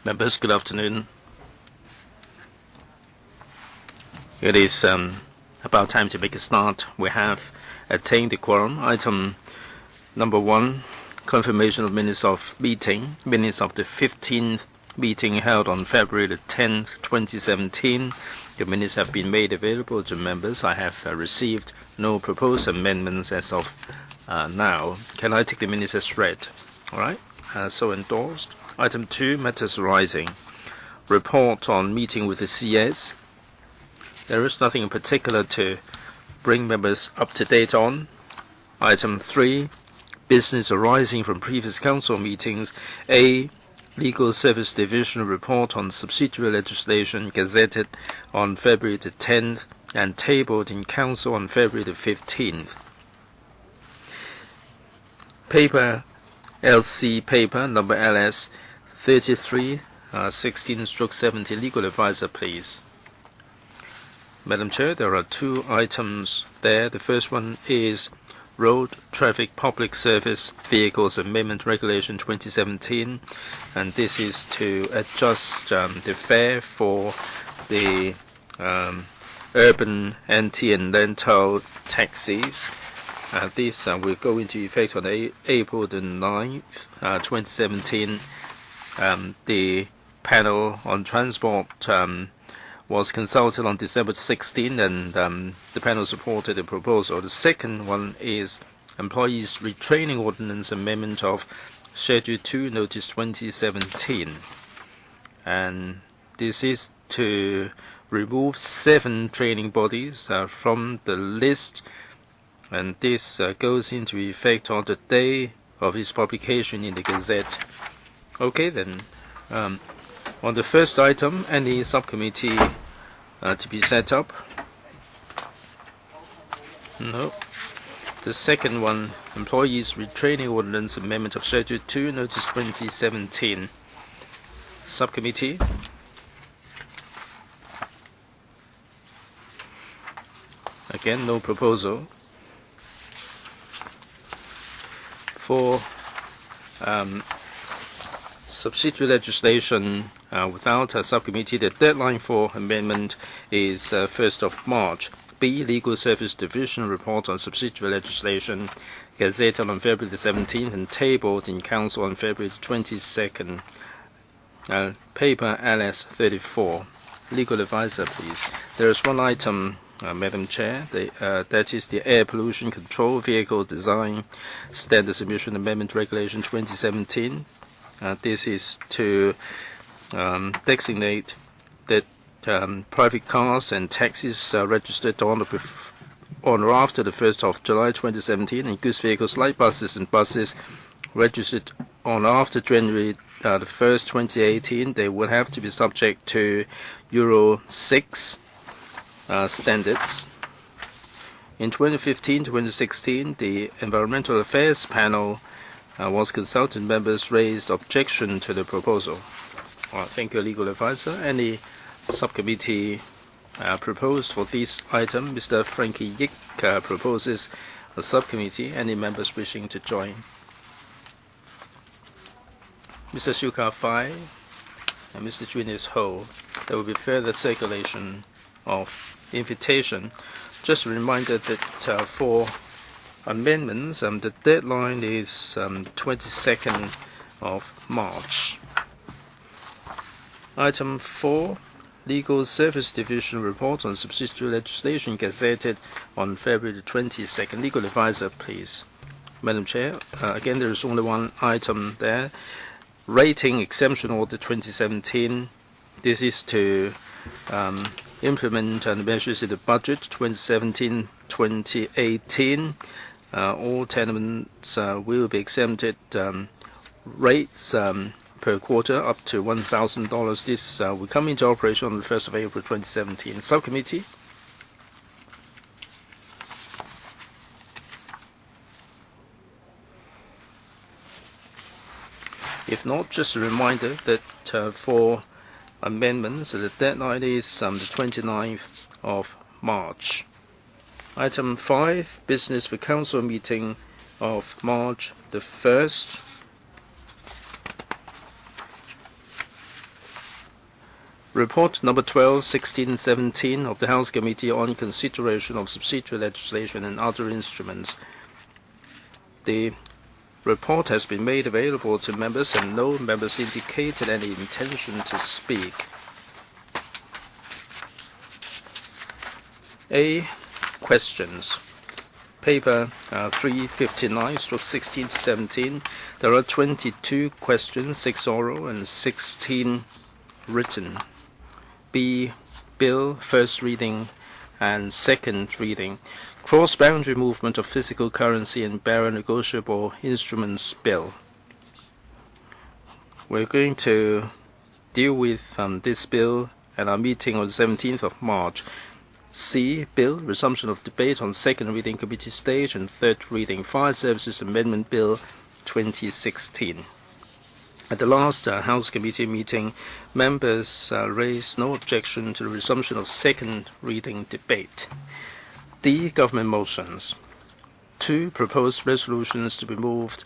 Members, good afternoon. It is about time to make a start. We have attained the quorum. Item number 1, confirmation of minutes of meeting. Minutes of the 15th meeting held on February the 10th, 2017. The minutes have been made available to members. I have received no proposed amendments as of now. Can I take the minutes as read? All right, so endorsed. Item 2, matters arising. Report on meeting with the CS. There is nothing in particular to bring members up to date on. Item 3, business arising from previous council meetings. A, Legal Service Division report on subsidiary legislation gazetted on February the 10th and tabled in council on February the 15th. Paper LC paper number LS 33/16/70. Legal advisor, please. Madam Chair, there are 2 items there. The first one is Road Traffic Public Service Vehicles Amendment Regulation 2017, and this is to adjust the fare for the urban anti and rental taxis. This will go into effect on April the 9th, 2017. The panel on transport was consulted on December 16, and the panel supported the proposal. The second one is Employees Retraining Ordinance Amendment of Schedule 2, Notice 2017. And this is to remove 7 training bodies from the list, and this goes into effect on the day of its publication in the Gazette. Okay, then. On the first item, any subcommittee to be set up? No. The second one, Employees Retraining Ordinance Amendment of Schedule 2, Notice 2017. Subcommittee? Again, no proposal. For subsidiary legislation without a subcommittee, the deadline for amendment is 1st of March. B, Legal Service Division report on subsidiary legislation gazetted on February the 17th and tabled in council on February the 22nd. Paper LS 34. Legal advisor, please. There is one item, Madam Chair, that is the Air Pollution Control Vehicle Design Standards Emission Amendment Regulation 2017. This is to designate that private cars and taxis registered on or after the 1st of July 2017, and goods vehicles like buses and buses registered on after January the 1st, 2018, they will have to be subject to Euro 6 standards. In 2015-2016, the Environmental Affairs Panel was consulted. Members raised objection to the proposal. Thank you, legal advisor. Any subcommittee proposed for this item? Mr. Frankie Yik proposes a subcommittee. Any members wishing to join? Mr. Shuka Fai and Mr. Junius Ho. There will be further circulation of invitation. Just a reminder that for amendments, the deadline is 22nd of March. Item 4, Legal Service Division report on subsidiary legislation gazetted on February 22nd. Legal advisor, please. Madam Chair, again, there is only one item there. Rating Exemption Order 2017. This is to implement the measures in the budget 2017-2018. All tenements will be exempted rates per quarter up to $1,000. This will come into operation on the 1st of April 2017. Subcommittee? If not, just a reminder that for amendments, the deadline is the 29th of March. Item 5, business for council meeting of March the 1st. Report number 12, 16, 17 of the House Committee on Consideration of Subsidiary Legislation and Other Instruments. The report has been made available to members and no members indicated any intention to speak. A. Questions. Paper 359/16 to 17. There are 22 questions, 6 oral and 16 written. B. Bill, first reading and second reading. Cross-boundary movement of physical currency and bearer negotiable instruments bill. We're going to deal with this bill at our meeting on the 17th of March. C. Bill, resumption of debate on second reading committee stage and third reading Fire Services Amendment Bill 2016. At the last House Committee meeting, members raised no objection to the resumption of second reading debate. D. Government motions. 2 proposed resolutions to be moved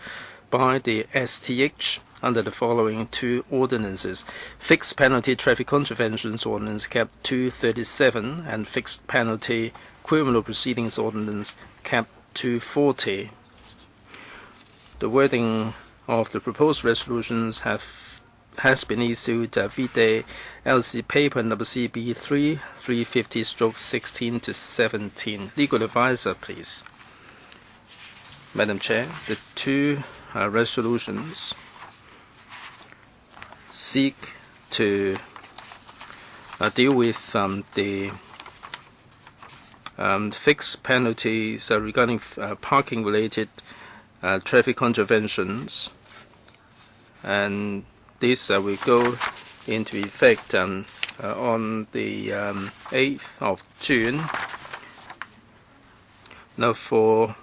by the STH under the following 2 ordinances: Fixed Penalty Traffic Contraventions Ordinance Cap 237 and Fixed Penalty Criminal Proceedings Ordinance Cap 240. The wording of the proposed resolutions has been issued vide LC paper number CB 350/16 to 17. Legal advisor, please. Madam Chair, the 2 resolutions seek to deal with the fixed penalties regarding parking-related traffic contraventions, and this will go into effect on the 8th of June. Now, for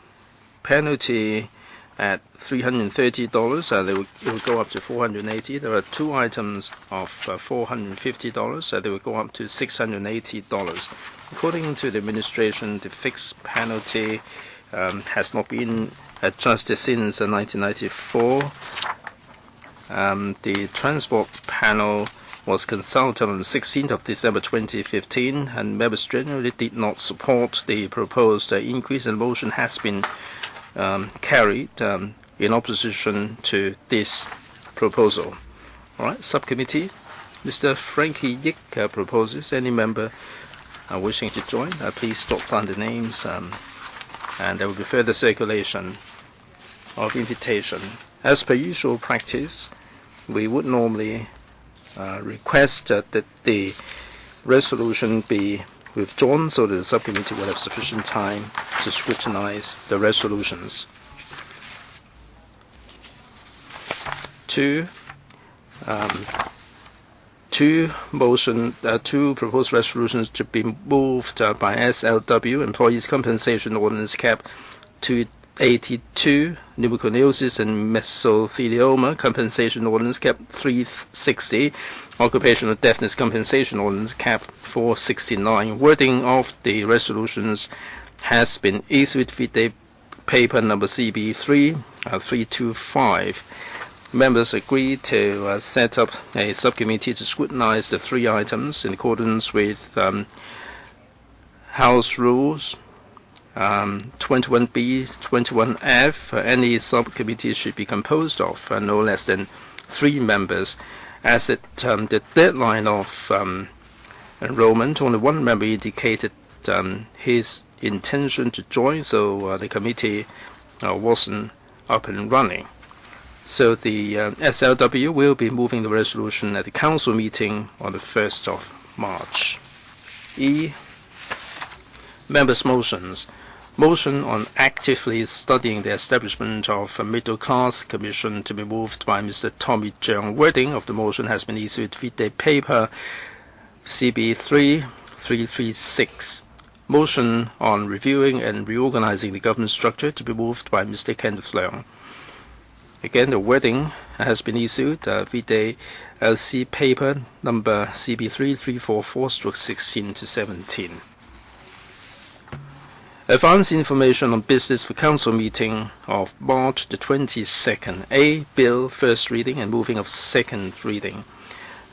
penalty at $330, it will go up to $480. There are 2 items of $450, they will go up to $680. According to the administration, the fixed penalty has not been adjusted since 1994. The transport panel was consulted on the 16th of December 2015, and members generally did not support the proposed increase, and motion has been carried in opposition to this proposal. All right, subcommittee. Mr. Frankie Yik proposes. Any member wishing to join, please jot down the names, and there will be further circulation of invitation. As per usual practice, we would normally request that the resolution be withdrawn so that the subcommittee will have sufficient time to scrutinize the resolutions. 2 proposed resolutions to be moved by SLW, Employees Compensation Ordinance Cap 282, pneumoconiosis and mesothelioma Compensation Ordinance Cap 360, Occupational Deafness Compensation Ordinance Cap 469. Wording of the resolutions has been issued vide paper number CB 325. Members agreed to set up a subcommittee to scrutinize the 3 items in accordance with House Rules 21B, 21F. Any subcommittee should be composed of no less than 3 members. As the deadline of enrollment, only 1 member indicated his intention to join, so the committee wasn't up and running. So the SLW will be moving the resolution at the council meeting on the 1st of March. E. Members' motions. Motion on actively studying the establishment of a middle-class commission to be moved by Mr. Tommy Cheung. Wording of the motion has been issued vide paper CB 336. Motion on reviewing and reorganizing the government structure to be moved by Mr. Kenneth Leung. Again, the wording has been issued vide LC paper number CB 3344/16 to 17. Advance information on business for council meeting of March the 22nd. A. Bill, first reading and moving of second reading.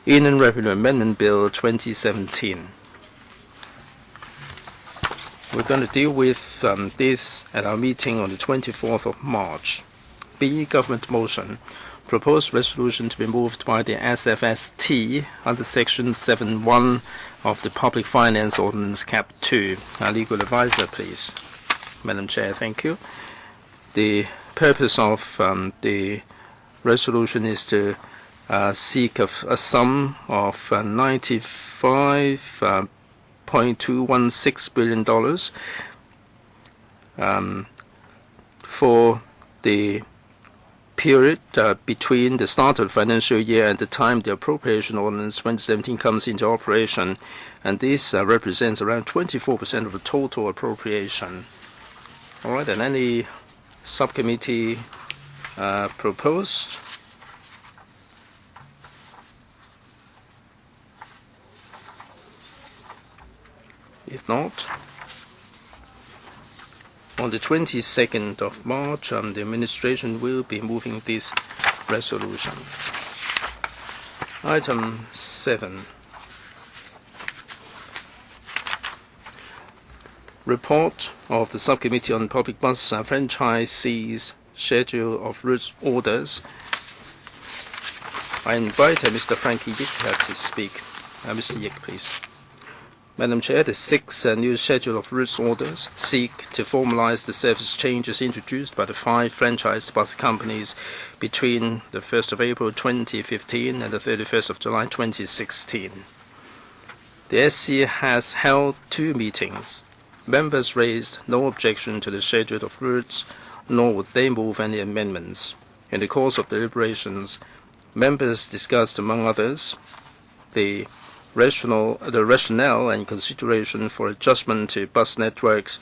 Inland Revenue Amendment Bill 2017. We're going to deal with this at our meeting on the 24th of March. B. Government motion. Proposed resolution to be moved by the SFST under Section 7.1 of the Public Finance Ordinance Cap 2. Our legal advisor, please. Madam Chair, thank you. The purpose of the resolution is to seek a sum of $95.216 billion for the period between the start of the financial year and the time the appropriation ordinance 2017 comes into operation, and this represents around 24% of the total appropriation. All right, and any subcommittee proposed? If not, on the 22nd of March, the administration will be moving this resolution. Item 7. Report of the Subcommittee on Public Bus Franchisees Schedule of Route Orders. I invite Mr. Frankie Yik to speak. Mr. Yik, please. Madam Chair, the 6 new schedule of route orders seek to formalize the service changes introduced by the 5 franchise bus companies between the 1st of April 2015 and the 31st of July 2016. The SC has held 2 meetings. Members raised no objection to the schedule of routes, nor would they move any amendments. In the course of deliberations, members discussed, among others, the rationale and consideration for adjustment to bus networks,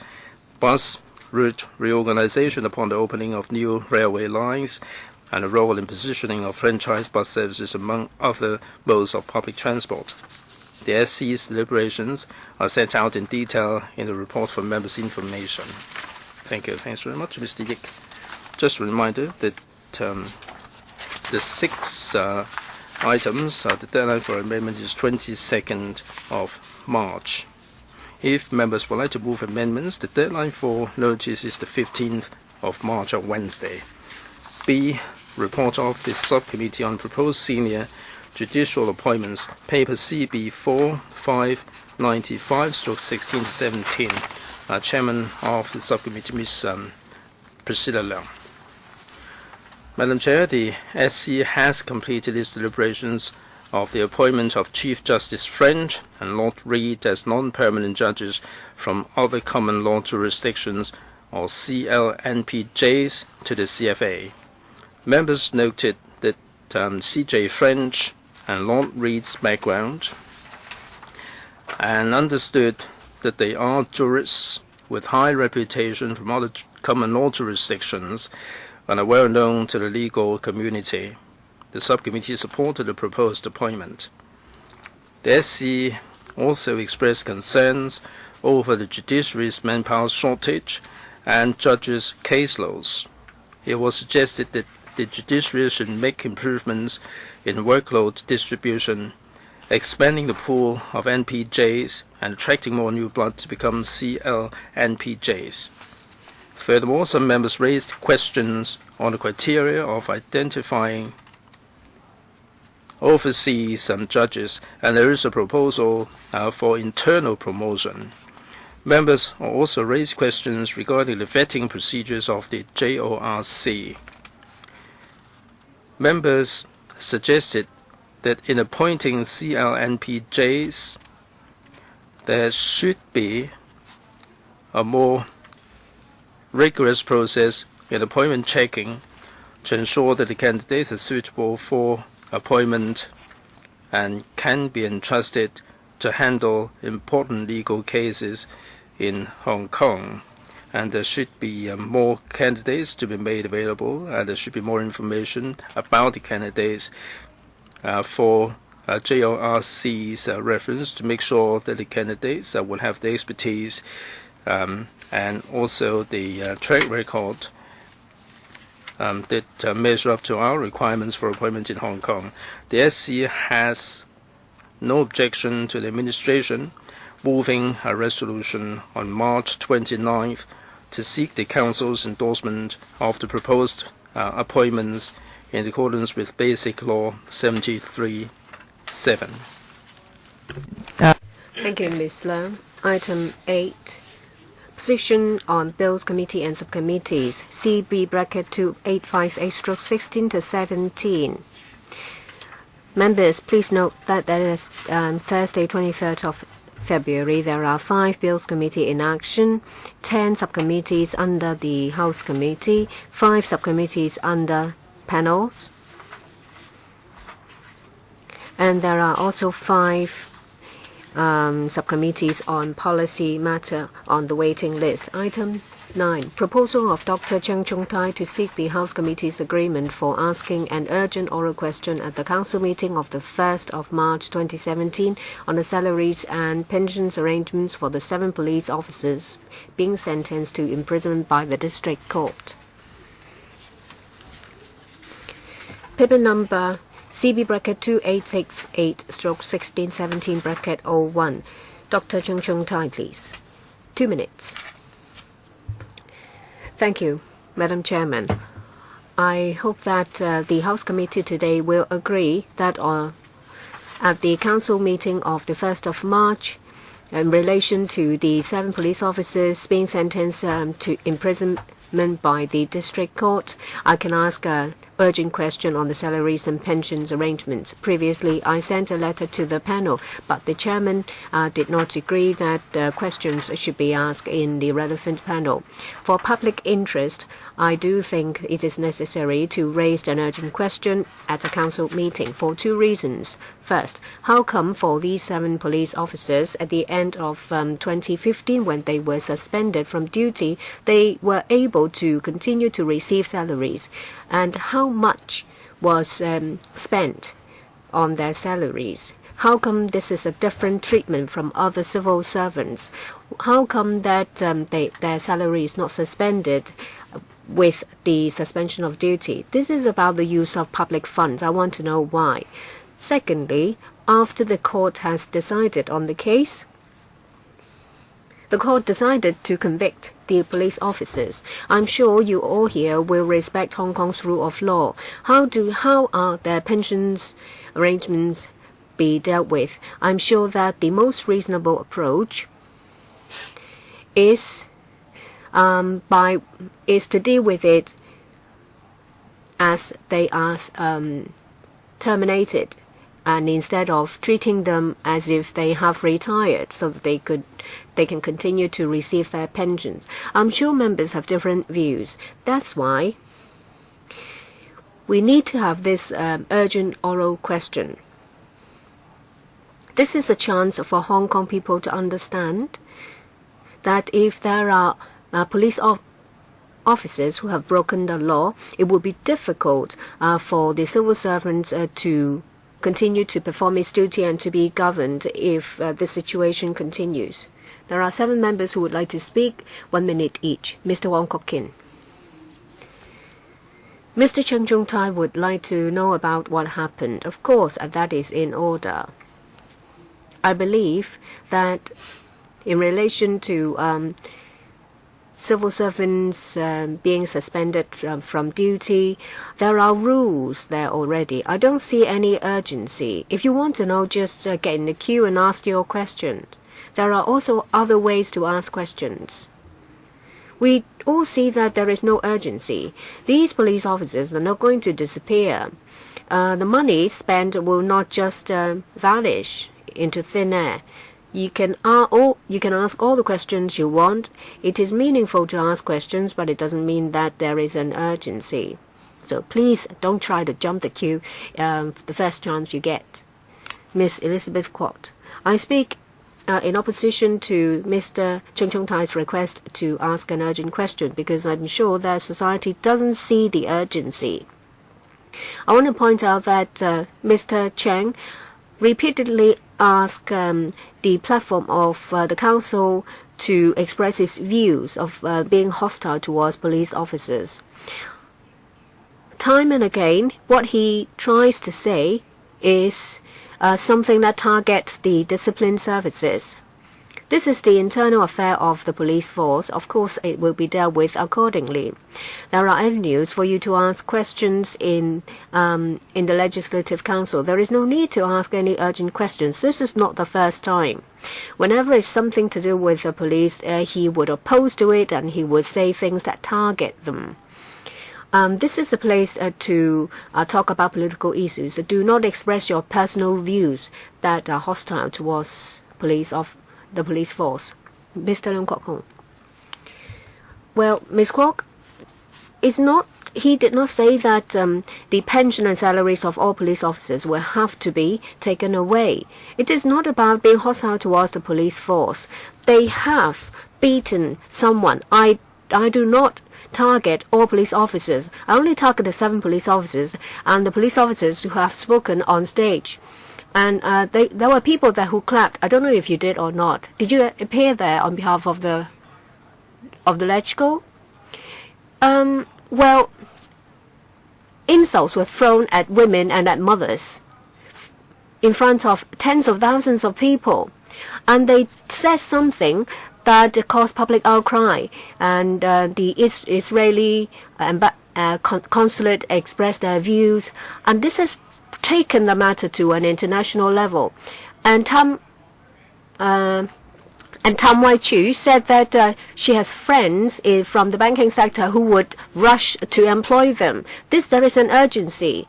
bus route reorganization upon the opening of new railway lines, and the role in positioning of franchise bus services among other modes of public transport. The SC's deliberations are set out in detail in the report for members' information. Thank you. Thanks very much, Mr. Yik. Just a reminder that the 6 items, the deadline for amendment is 22nd of March. If members would like to move amendments, the deadline for notice is the 15th of March on Wednesday. B. Report of the Subcommittee on Proposed Senior Judicial Appointments, paper CB 4595/16-17. Chairman of the Subcommittee, Ms. Priscilla Leung. Madam Chair, the SC has completed its deliberations of the appointment of Chief Justice French and Lord Reed as non-permanent judges from other common law jurisdictions, or CLNPJs, to the CFA. Members noted that CJ French and Lord Reed's background and understood that they are jurists with high reputation from other common law jurisdictions and are well known to the legal community. The subcommittee supported the proposed appointment. The SC also expressed concerns over the judiciary's manpower shortage and judges' caseloads. It was suggested that the judiciary should make improvements in workload distribution, expanding the pool of NPJs and attracting more new blood to become CLNPJs. Furthermore, some members raised questions on the criteria of identifying overseas judges, and there is a proposal for internal promotion. Members also raised questions regarding the vetting procedures of the JORC. Members suggested that in appointing CLNPJs, there should be a more rigorous process in appointment checking to ensure that the candidates are suitable for appointment and can be entrusted to handle important legal cases in Hong Kong. And there should be more candidates to be made available, and there should be more information about the candidates for JORC's reference to make sure that the candidates will have the expertise and also the track record that measure up to our requirements for appointment in Hong Kong. The SC has no objection to the administration moving a resolution on March 29th to seek the Council's endorsement of the proposed appointments in accordance with Basic Law 73(7). Thank you, Ms. Lam. Item 8. Position on Bills Committee and Subcommittees, CB bracket 2858/16 to 17. Members, please note that there is Thursday, 23rd of February, there are 5 Bills Committee in action, 10 subcommittees under the House Committee, 5 subcommittees under panels, and there are also 5 subcommittees on policy matter on the waiting list. Item 9. Proposal of Dr. Cheng Chung-tai to seek the House Committee's agreement for asking an urgent oral question at the Council meeting of the 1st of March 2017 on the salaries and pensions arrangements for the 7 police officers being sentenced to imprisonment by the District Court. Paper number CB bracket 2868/1617 bracket 01. Dr. Cheng Chung-tai, please. 2 minutes. Thank you, Madam Chairman. I hope that the House Committee today will agree that at the Council meeting of the 1st of March, in relation to the 7 police officers being sentenced to imprisonment by the District Court, I can ask an urgent question on the salaries and pensions arrangements. Previously, I sent a letter to the panel, but the chairman did not agree that questions should be asked in the relevant panel. For public interest, I do think it is necessary to raise an urgent question at a council meeting for 2 reasons. First, how come for these 7 police officers at the end of 2015, when they were suspended from duty, they were able to continue to receive salaries? And how much was spent on their salaries? How come this is a different treatment from other civil servants? How come that their salary is not suspended with the suspension of duty? This is about the use of public funds. I want to know why. Secondly, after the court has decided on the case, the court decided to convict the police officers. I'm sure you all here will respect Hong Kong's rule of law. How are their pensions arrangements be dealt with? I'm sure that the most reasonable approach is to deal with it as they are terminated, and instead of treating them as if they have retired, so that they can continue to receive their pensions. I'm sure members have different views. That's why we need to have this urgent oral question. This is a chance for Hong Kong people to understand that if there are police officers who have broken the law, it will be difficult for the civil servants to continue to perform its duty and to be governed if the situation continues. There are 7 members who would like to speak. 1 minute each. Mr. Wong Kok Kin. Mr. Cheng Chung-tai would like to know about what happened. Of course, that is in order. I believe that in relation to civil servants being suspended from duty, there are rules there already. I don't see any urgency. If you want to know, just get in the queue and ask your question. There are also other ways to ask questions. We all see that there is no urgency. These police officers are not going to disappear. The money spent will not just vanish into thin air. You can ask all the questions you want. It is meaningful to ask questions, but it doesn't mean that there is an urgency. So please don't try to jump the queue the first chance you get. Miss Elizabeth Quat. I speak in opposition to Mr. Cheng Chung-tai's request to ask an urgent question because I'm sure that society doesn't see the urgency. I want to point out that Mr. Cheng repeatedly asked the platform of the council to express its views of being hostile towards police officers. Time and again, what he tries to say is something that targets the discipline services. This is the internal affair of the police force. Of course, it will be dealt with accordingly. There are avenues for you to ask questions in the Legislative Council. There is no need to ask any urgent questions. This is not the first time. Whenever it's something to do with the police, he would oppose to it and he would say things that target them. This is a place to talk about political issues. Do not express your personal views that are hostile towards the police force. Mr. Leung Kwok Hong. Well, Ms. Kwok, he did not say that the pension and salaries of all police officers will have to be taken away. It is not about being hostile towards the police force. They have beaten someone. I do not target all police officers. I only target the 7 police officers and the police officers who have spoken on stage. And there were people there who clapped. I don't know if you did or not. Did you appear there on behalf of the LegCo? Well, insults were thrown at women and at mothers in front of tens of thousands of people. And they said something that caused public outcry. And the Israeli consulate expressed their views. And this has taken the matter to an international level. And Tam Wai-Chu said that she has friends from the banking sector who would rush to employ them. There is an urgency.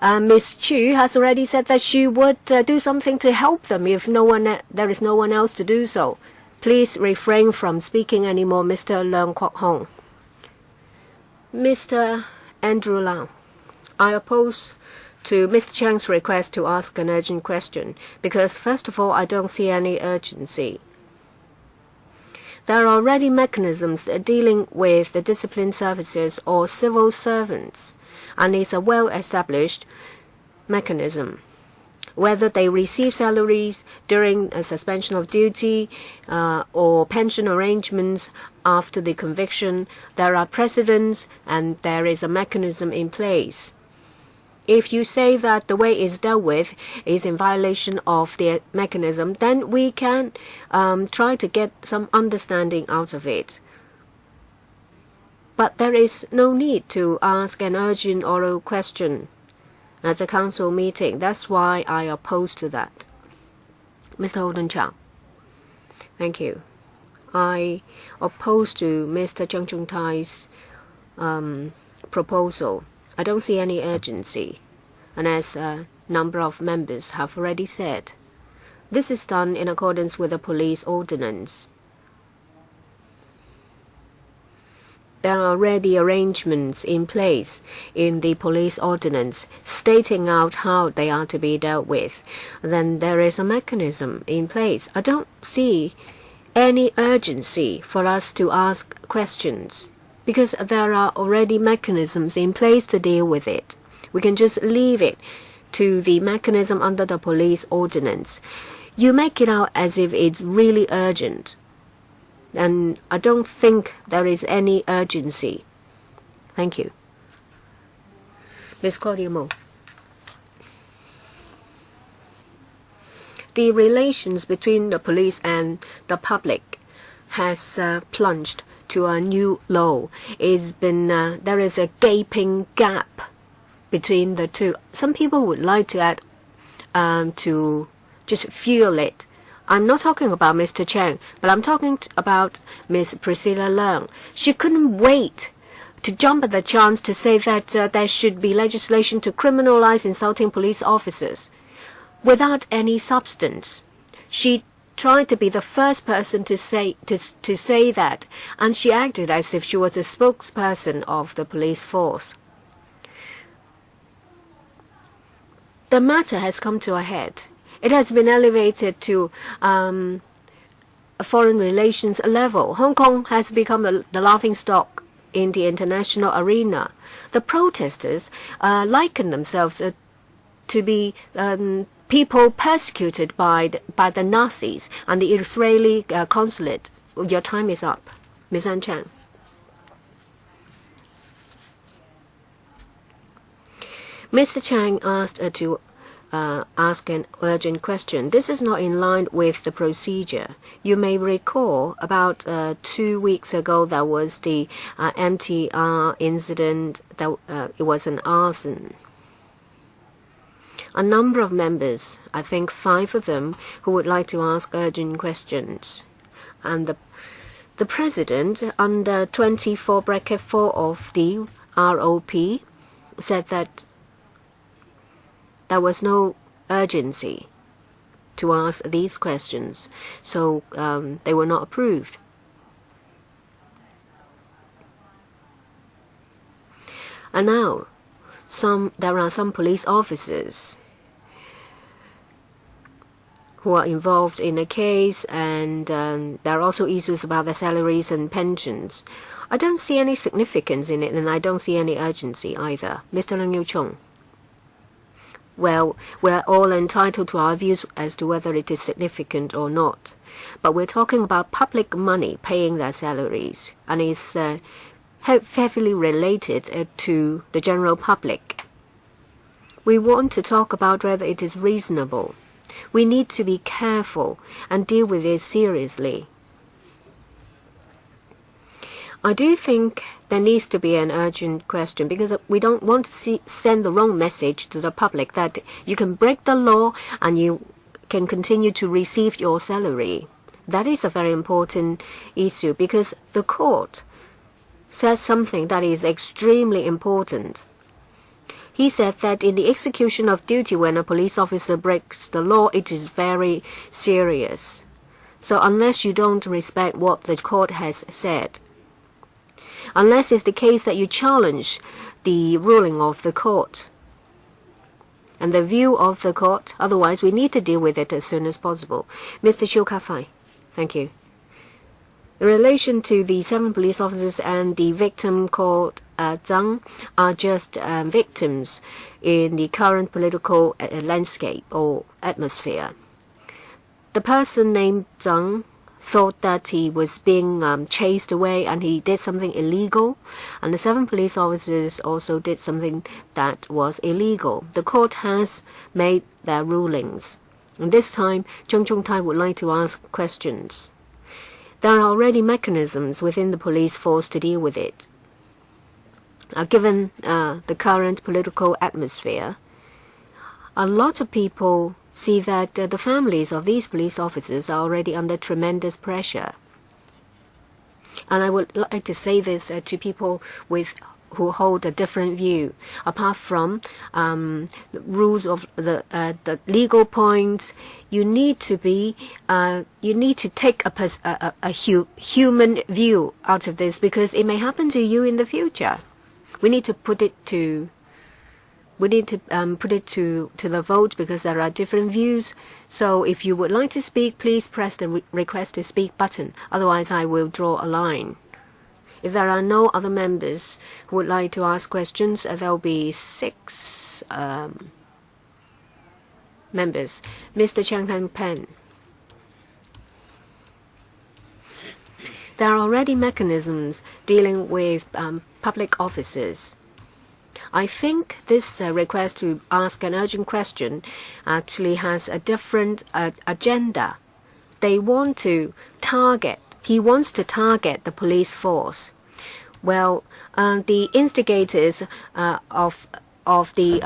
Ms. Chu has already said that she would do something to help them if there is no one else to do so. Please refrain from speaking anymore, Mr. Leung Kwok Hong. Mr. Andrew Lau, I oppose to Mr. Chang's request to ask an urgent question because, first of all, I don't see any urgency. There are already mechanisms dealing with the discipline services or civil servants, and it's a well-established mechanism. Whether they receive salaries during a suspension of duty or pension arrangements after the conviction, there are precedents and there is a mechanism in place. If you say that the way it's dealt with is in violation of the mechanism, then we can try to get some understanding out of it. But there is no need to ask an urgent oral question at a council meeting. That's why I oppose to that. Mr. Holden Chow. Thank you. I oppose to Mr. Chung Chung Tai's proposal. I don't see any urgency, and as a number of members have already said, this is done in accordance with the police ordinance. There are already arrangements in place in the police ordinance stating out how they are to be dealt with. Then there is a mechanism in place. I don't see any urgency for us to ask questions, because there are already mechanisms in place to deal with it. We can just leave it to the mechanism under the police ordinance. You make it out as if it's really urgent, and I don't think there is any urgency. Thank you. Ms. Claudia Mo. The relations between the police and the public has plunged to a new low. There is a gaping gap between the two. Some people would like to add to just fuel it. I'm not talking about Mr. Chang, but I'm talking about Ms. Priscilla Leung. She couldn't wait to jump at the chance to say that there should be legislation to criminalize insulting police officers without any substance. She tried to be the first person to say that, and she acted as if she was a spokesperson of the police force. The matter has come to a head. It has been elevated to a foreign relations level. Hong Kong has become the laughingstock in the international arena. The protesters liken themselves to be people persecuted by the Nazis and the Israeli consulate. Your time is up. Ms. Ann Chang. Mr. Chang asked to ask an urgent question. This is not in line with the procedure. You may recall about 2 weeks ago there was the MTR incident. That it was an arson. A number of members, I think 5 of them, who would like to ask urgent questions. And the President, under 24(4) of the ROP, said that there was no urgency to ask these questions, so they were not approved. And now, there are some police officers who are involved in a case, and there are also issues about their salaries and pensions. I don't see any significance in it, and I don't see any urgency either. Mr. Leung Yiu-chung. Well, we're all entitled to our views as to whether it is significant or not. But we're talking about public money paying their salaries, and it's heavily related to the general public. We want to talk about whether it is reasonable. We need to be careful and deal with it seriously. I do think there needs to be an urgent question, because we don't want to send the wrong message to the public that you can break the law and you can continue to receive your salary. That is a very important issue, because the court said something that is extremely important. He said that in the execution of duty, when a police officer breaks the law, it is very serious. So unless you don't respect what the court has said, unless it's the case that you challenge the ruling of the court and the view of the court, otherwise we need to deal with it as soon as possible. Mr. Chiu Ka-fai, thank you. In relation to the 7 police officers and the victim called Zhang are just victims in the current political landscape or atmosphere. The person named Zhang thought that he was being chased away and he did something illegal, and the 7 police officers also did something that was illegal. The court has made their rulings, and this time Chung Chung-tai would like to ask questions. There are already mechanisms within the police force to deal with it. Given the current political atmosphere, a lot of people see that the families of these police officers are already under tremendous pressure. And I would like to say this to people who hold a different view. Apart from the rules of the legal points, you need to take a human view out of this, because it may happen to you in the future. We need to put it to the vote, because there are different views. So if you would like to speak, please press the request to speak button. Otherwise, I will draw a line. If there are no other members who would like to ask questions, there will be 6 members. Mr. Chang Han-pen. There are already mechanisms dealing with public officers. I think this request to ask an urgent question actually has a different agenda. He wants to target the police force. Well, the instigators of the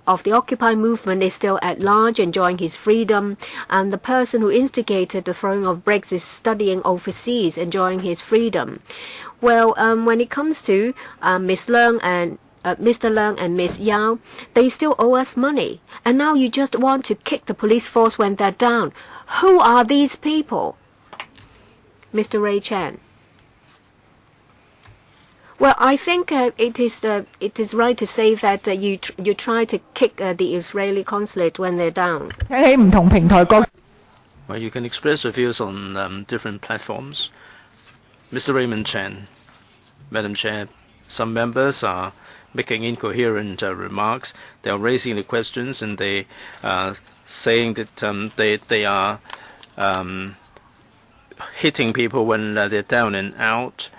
Occupy movement is still at large, enjoying his freedom, and the person who instigated the throwing of bricks is studying overseas, enjoying his freedom. Well, when it comes to Ms. Leung and Mr. Leung and Ms. Yao, they still owe us money, and now you just want to kick the police force when they're down. Who are these people? Mr. Ray Chan. Well, I think it is right to say that you try to kick the Israeli consulate when they're down. Well, you can express your views on different platforms. Mr. Raymond Chan, Madam Chair, some members are making incoherent remarks. They are raising the questions, and they are saying that they are hitting people when they're down and out.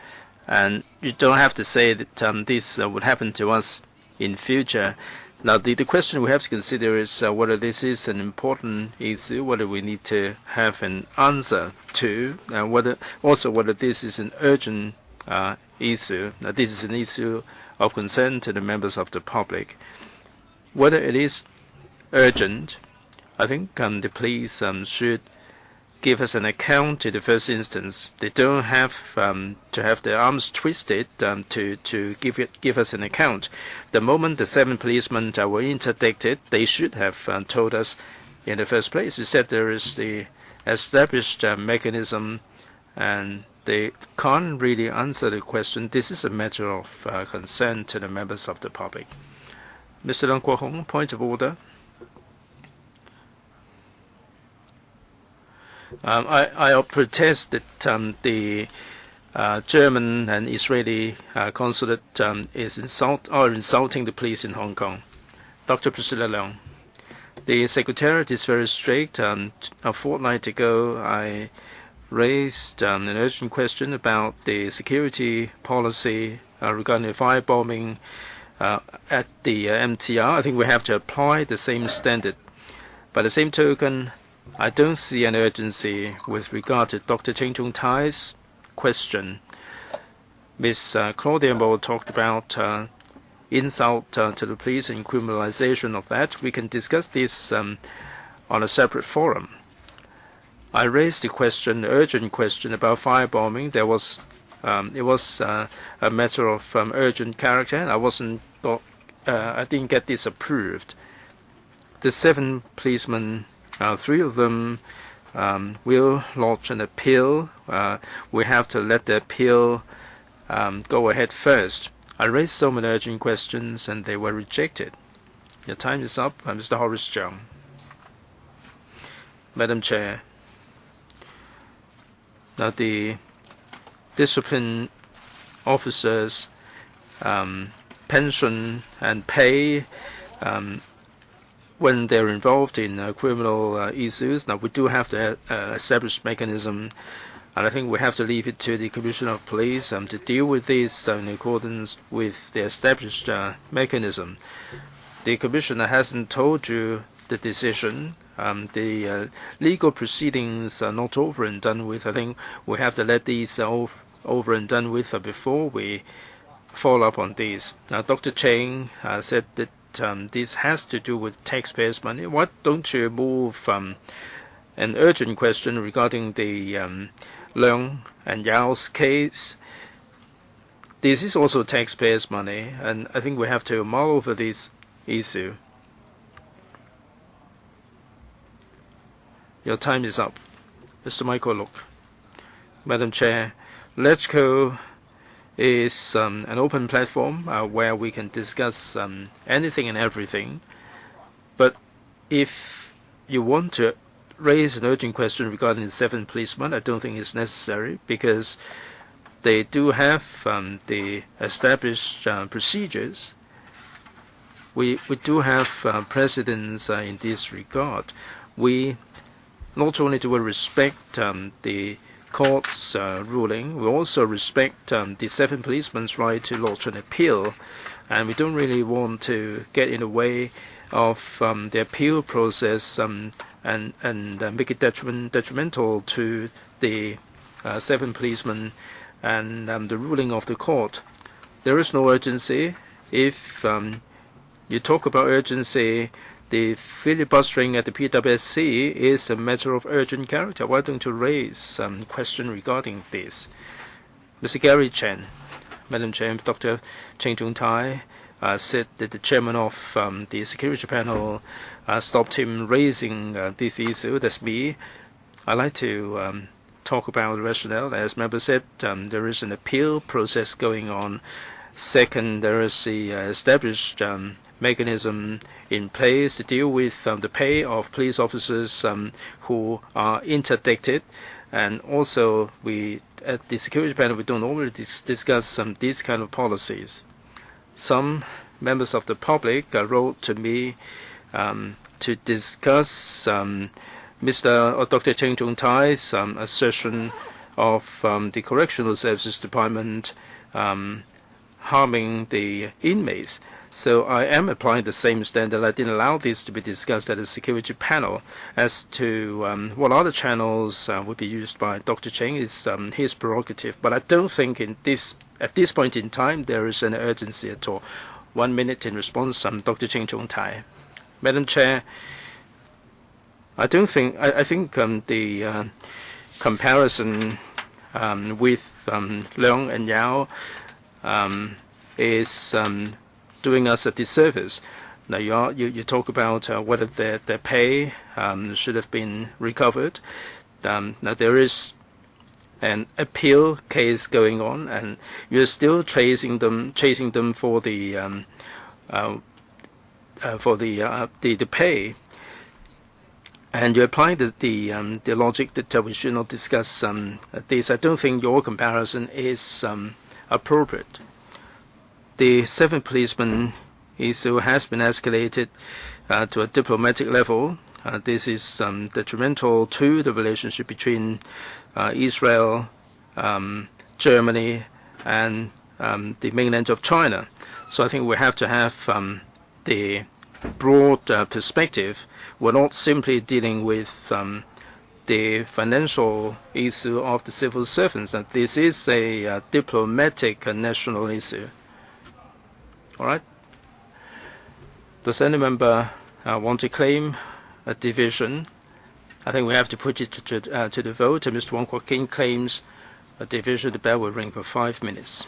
And you don't have to say that this would happen to us in future. Now, the question we have to consider is whether this is an important issue, whether we need to have an answer to, and whether this is an urgent issue. Now, this is an issue of concern to the members of the public. Whether it is urgent, I think the police should give us an account in the first instance. They don't have to have their arms twisted to give us an account. The moment the 7 policemen were interdicted, they should have told us in the first place. They said there is the established mechanism, and they can't really answer the question. This is a matter of concern to the members of the public. Mr. Leung Kwok-hong, point of order. I protest that the German and Israeli consulate is insulting the police in Hong Kong. Dr. Priscilla Leung, the Secretariat is very strict. A fortnight ago, I raised an urgent question about the security policy regarding the firebombing at the MTR. I think we have to apply the same standard. By the same token, I don't see an urgency with regard to Dr. Cheng Chung Tai's question. Ms. Claudia Mo talked about insult to the police and criminalization of that. We can discuss this on a separate forum. I raised the question, the urgent question about firebombing. It was a matter of urgent character, and I didn't get this approved. The 7 policemen, 3 of them will launch an appeal. We have to let the appeal go ahead first. I raised so many urgent questions, and they were rejected. Your time is up. Mr. Horace Cheung. Madam Chair, now the discipline officers' pension and pay when they're involved in criminal issues. Now, we do have to establish mechanism, and I think we have to leave it to the Commissioner of Police to deal with this in accordance with the established mechanism. The Commissioner hasn't told you the decision. The legal proceedings are not over and done with. I think we have to let these over and done with before we follow up on these. Now, Dr. Cheng said that this has to do with taxpayers' money. Why don't you move an urgent question regarding the Leung and Yao's case? This is also taxpayers' money, and I think we have to mull over this issue. Your time is up. Mr. Michael Look. Madam Chair, LegCo is an open platform where we can discuss anything and everything. But if you want to raise an urgent question regarding the 7 policemen, I don't think it's necessary, because they do have the established procedures. We do have precedents in this regard. We not only do we respect the court's ruling, we also respect the 7 policemen's right to lodge an appeal, and we don't really want to get in the way of the appeal process and make it detrimental to the 7 policemen and the ruling of the court. There is no urgency. If you talk about urgency, the filibustering at the PWSC is a matter of urgent character. Why don't you raise some question regarding this? Mr. Gary Chen, Madam Chair, Dr. Cheng Chung Tai said that the chairman of the security panel stopped him raising this issue. That's me. I'd like to talk about the rationale. As member said, there is an appeal process going on. Second, there is the established mechanism in place to deal with the pay of police officers who are interdicted. And also, we at the security panel, we don't normally discuss these kind of policies. Some members of the public wrote to me to discuss Mr. or Dr. Cheng Chung Tai's assertion of the Correctional Services Department harming the inmates. So I am applying the same standard. I didn't allow this to be discussed at the security panel. As to what other channels would be used by Dr. Cheng is his prerogative. But I don't think at this point in time there is an urgency at all. 1 minute in response, Dr. Cheng Chung Tai. Madam Chair, I think the comparison with Leung and Yao is doing us a disservice. Now you talk about whether their pay should have been recovered. Now there is an appeal case going on, and you're still chasing them for the pay. And you're applying the logic that we should not discuss this. I don't think your comparison is appropriate. The 7 policemen issue has been escalated to a diplomatic level. This is detrimental to the relationship between Israel, Germany, and the mainland of China. So I think we have to have the broad perspective. We're not simply dealing with the financial issue of the civil servants. That this is a diplomatic national issue. All right. Does any member want to claim a division? I think we have to put it to the vote. Mr. Wong Kwok King claims a division. The bell will ring for 5 minutes.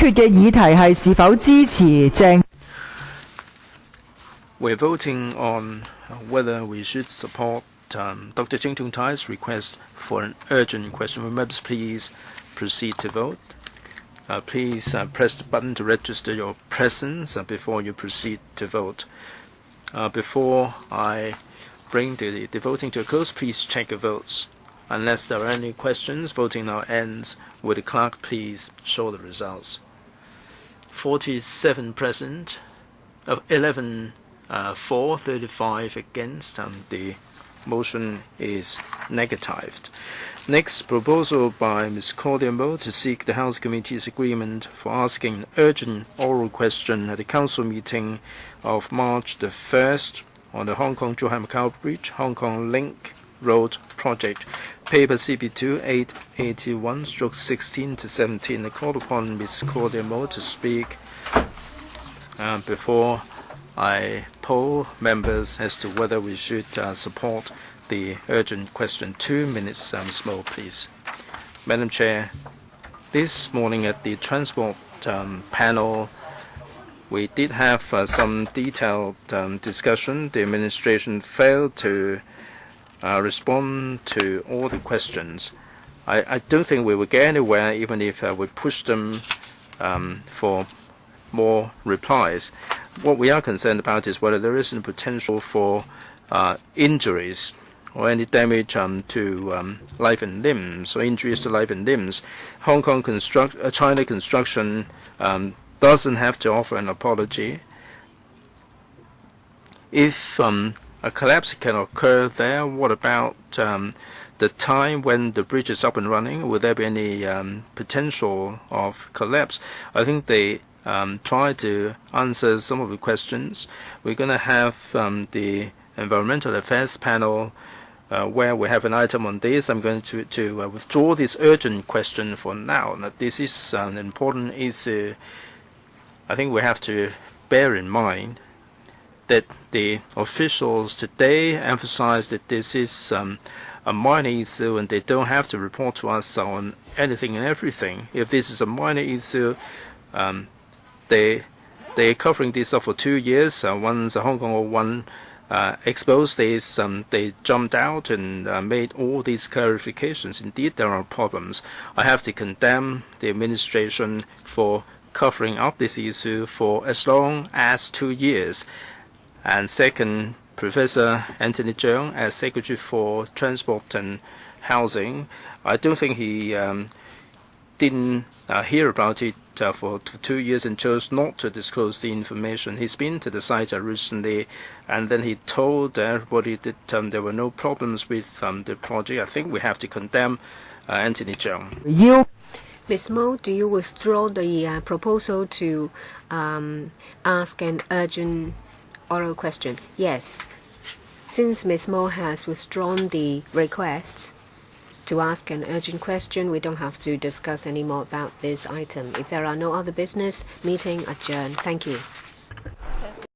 決嘅議題係是否支持鄭 We're voting on whether we should support Dr. Ching Tung Tai's request for an urgent question. Members, please proceed to vote. Please press the button to register your presence before you proceed to vote. Before I bring the voting to a close, please check your votes. Unless there are any questions, voting now ends. Will the clerk please show the results? 47 present, 11 for, 35 against. The motion is negatived. Next, proposal by Ms. Claudia Mo to seek the House Committee's agreement for asking an urgent oral question at the Council meeting of March the 1st on the Hong Kong-Zhuhai-Macau Bridge, Hong Kong Link Road Project, paper CP2 881/16 to 17. I call upon Ms. Claudia Mo to speak before I poll members as to whether we should support the urgent question. 2 minutes, Ms. Mo, please. Madam Chair, this morning at the transport panel, we did have some detailed discussion. The administration failed to respond to all the questions. I don't think we will get anywhere even if we push them for more replies. What we are concerned about is whether there is a potential for injuries or any damage to life and limbs, or injuries to life and limbs. China Construction doesn't have to offer an apology. If a collapse can occur there, what about the time when the bridge is up and running? Will there be any potential of collapse? I think they try to answer some of the questions. We're going to have the Environmental Affairs panel where we have an item on this. I'm going to withdraw this urgent question for now. Now, this is an important issue. I think we have to bear in mind that the officials today emphasize that this is a minor issue and they don't have to report to us on anything and everything. If this is a minor issue, they're covering this up for 2 years. Once Hong Kong 01 exposed this, they jumped out and made all these clarifications. Indeed, there are problems. I have to condemn the administration for covering up this issue for as long as 2 years. And second, Professor Anthony Cheung, as Secretary for Transport and Housing, I don't think he didn't hear about it for 2 years and chose not to disclose the information. He's been to the site recently, and then he told everybody that there were no problems with the project. I think we have to condemn Anthony Cheung. Ms. Mo, do you withdraw the proposal to ask an urgent oral question? Yes. Since Ms. Mo has withdrawn the request to ask an urgent question, we don't have to discuss any more about this item. If there are no other business, meeting adjourned. Thank you.